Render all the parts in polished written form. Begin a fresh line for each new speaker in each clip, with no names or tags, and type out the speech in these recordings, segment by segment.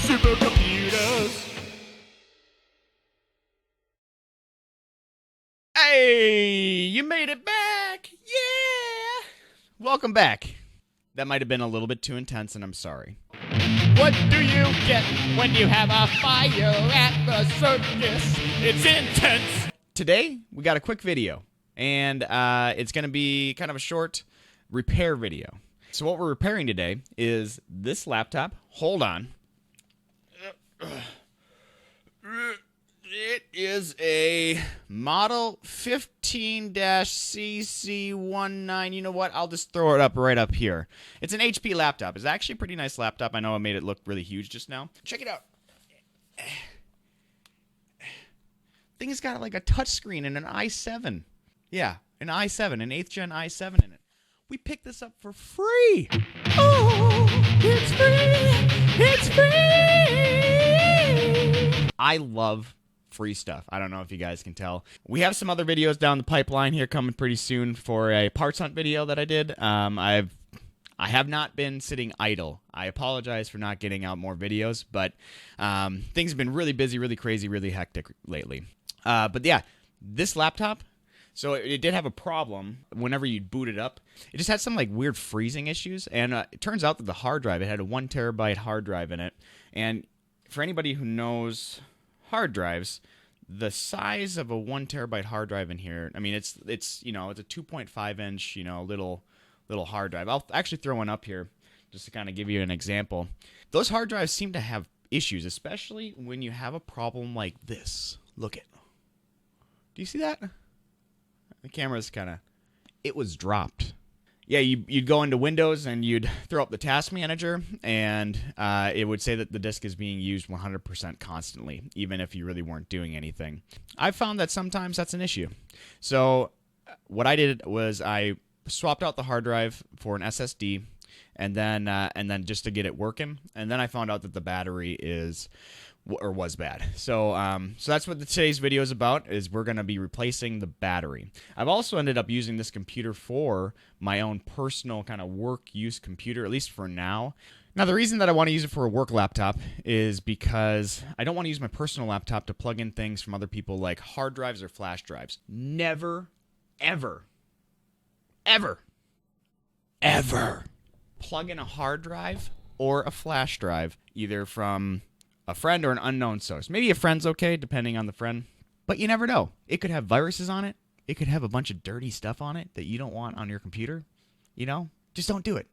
supercomputers. Hey, you made it back. Yeah. Welcome back. That might have been a little bit too intense, and I'm sorry. What do you get when you have a fire at the circus? It's intense. Today, we got a quick video, and it's going to be kind of a short repair video. So what we're repairing today is this laptop. Hold on. It is a Model 15-CC19. You know what? I'll just throw it up right up here. It's an HP laptop. It's actually a pretty nice laptop. I know I made it look really huge just now. Check it out. Thing has got like a touchscreen and an i7. Yeah, an i7, an 8th gen i7 in it. We picked this up for free. Oh, it's free. It's free. I love free stuff. I don't know if you guys can tell. We have some other videos down the pipeline here coming pretty soon for a parts hunt video that I did. I have not been sitting idle. I apologize for not getting out more videos, but things have been really busy, really crazy, really hectic lately. But yeah, this laptop, so it did have a problem whenever you boot it up. It just had some like weird freezing issues, and it turns out that the hard drive, it had a 1 terabyte hard drive in it, and for anybody who knows hard drives, the size of a 1 terabyte hard drive in here, I mean, it's you know, it's a 2.5 inch, you know, little hard drive. I'll actually throw one up here just to kind of give you an example. Those hard drives seem to have issues, especially when you have a problem like this. Look at. Do you see that? The camera's kind of. It was dropped. Yeah, you'd go into Windows and you'd throw up the task manager, and it would say that the disk is being used 100% constantly, even if you really weren't doing anything. I found that sometimes that's an issue. So what I did was I swapped out the hard drive for an SSD, and then just to get it working, and then I found out that the battery was bad. So that's what today's video is about, is we're going to be replacing the battery. I've also ended up using this computer for my own personal kind of work use computer, at least for now. Now, the reason that I want to use it for a work laptop is because I don't want to use my personal laptop to plug in things from other people like hard drives or flash drives. Never, ever, ever, ever plug in a hard drive or a flash drive, either from a friend or an unknown source. Maybe a friend's okay, depending on the friend. But you never know. It could have viruses on it. It could have a bunch of dirty stuff on it that you don't want on your computer. You know? Just don't do it.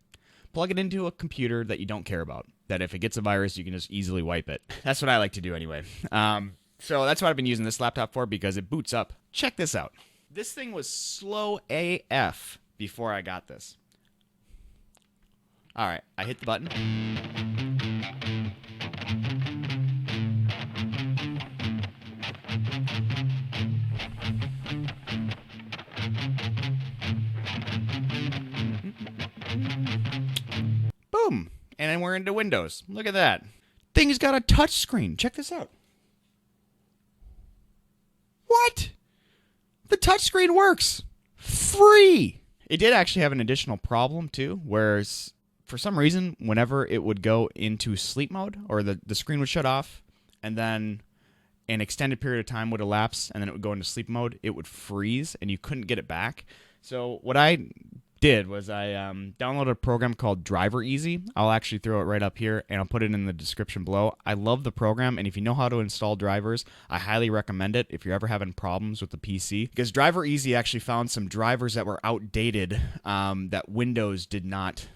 Plug it into a computer that you don't care about. That if it gets a virus, you can just easily wipe it. That's what I like to do anyway. So that's what I've been using this laptop for, because it boots up. Check this out. This thing was slow AF before I got this. All right, I hit the button. Boom. And then we're into Windows. Look at that. Thing's got a touch screen. Check this out. What? The touch screen works. Free. It did actually have an additional problem too, where for some reason, whenever it would go into sleep mode, or the screen would shut off, and then an extended period of time would elapse, and then it would go into sleep mode, it would freeze, and you couldn't get it back. So what I did was I downloaded a program called Driver Easy. I'll actually throw it right up here, and I'll put it in the description below. I love the program, and if you know how to install drivers, I highly recommend it if you're ever having problems with the PC, because Driver Easy actually found some drivers that were outdated that Windows did not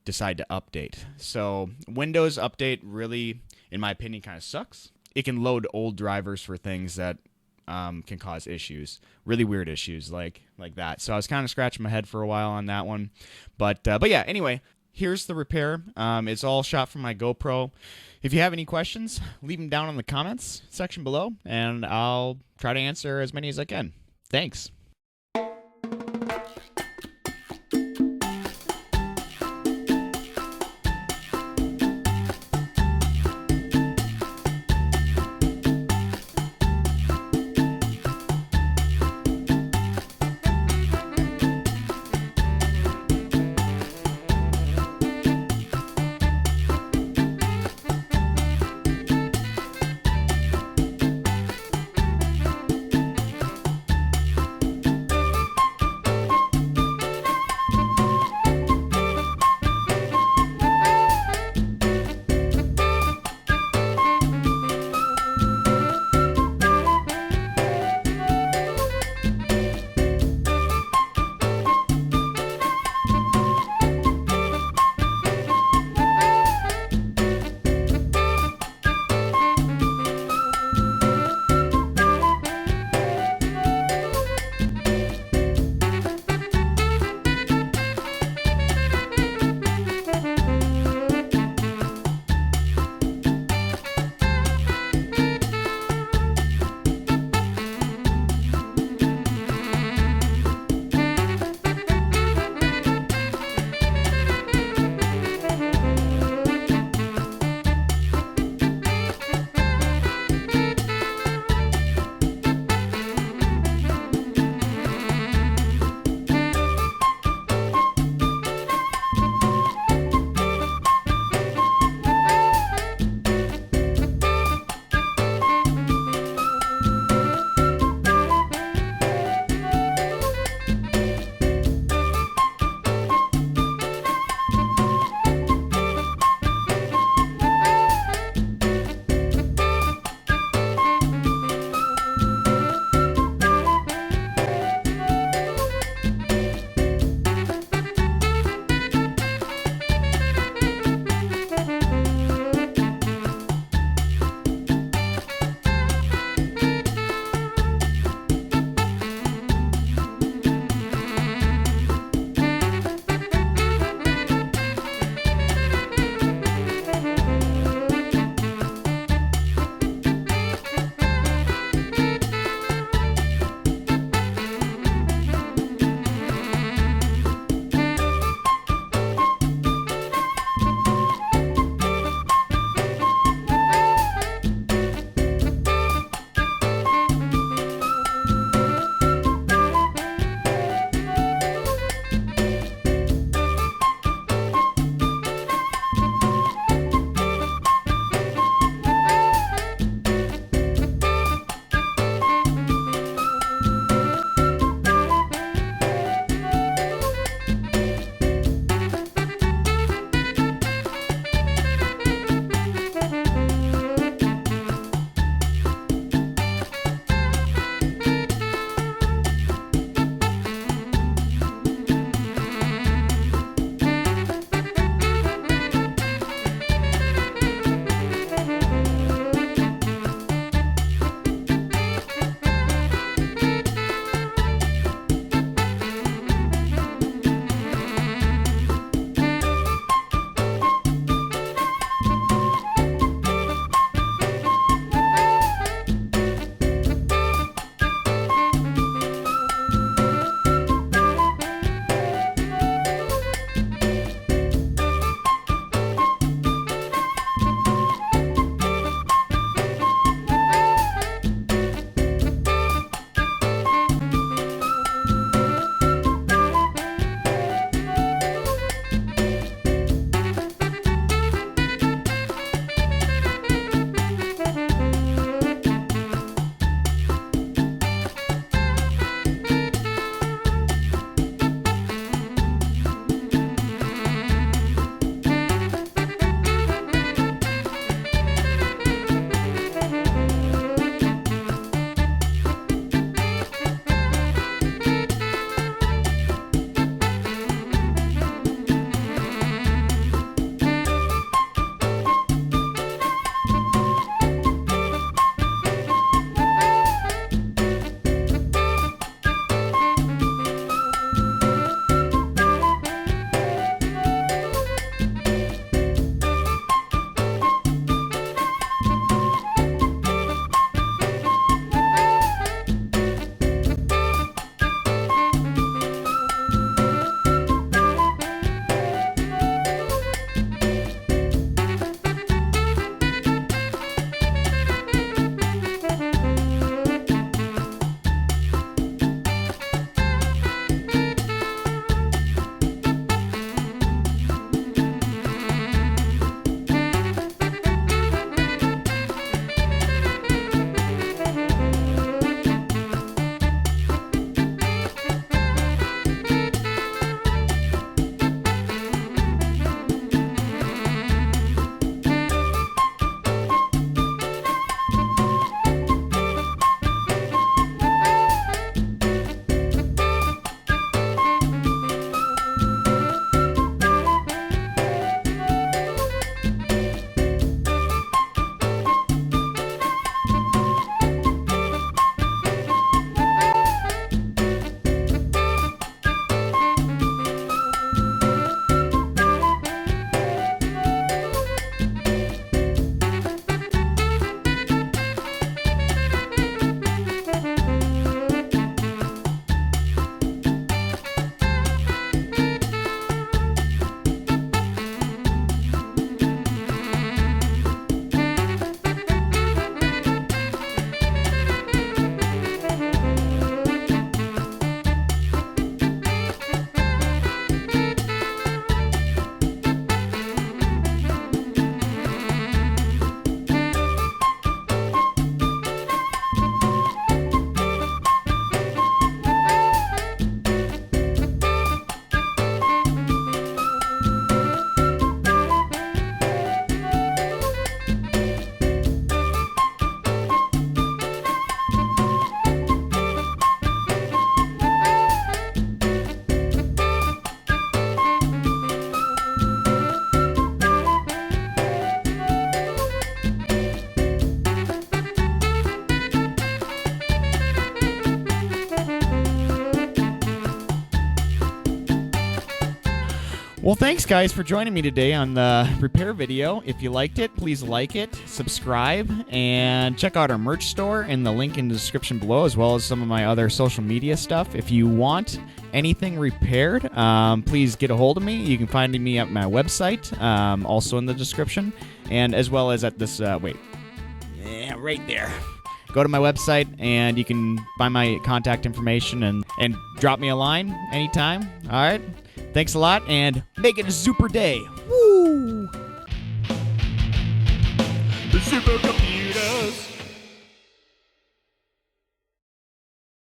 decide to update. So Windows Update really, in my opinion, kind of sucks. It can load old drivers for things that can cause issues, really weird issues like that. So I was kind of scratching my head for a while on that one, but yeah. Anyway, here's the repair. It's all shot from my GoPro. If you have any questions, leave them down in the comments section below, and I'll try to answer as many as I can. Thanks. Well, thanks, guys, for joining me today on the repair video. If you liked it, please like it, subscribe, and check out our merch store and the link in the description below, as well as some of my other social media stuff. If you want anything repaired, please get a hold of me. You can find me at my website, also in the description, and as well as at this, right there. Go to my website, and you can find my contact information and drop me a line anytime. All right? Thanks a lot, and make it a super day. Woo! The supercomputers.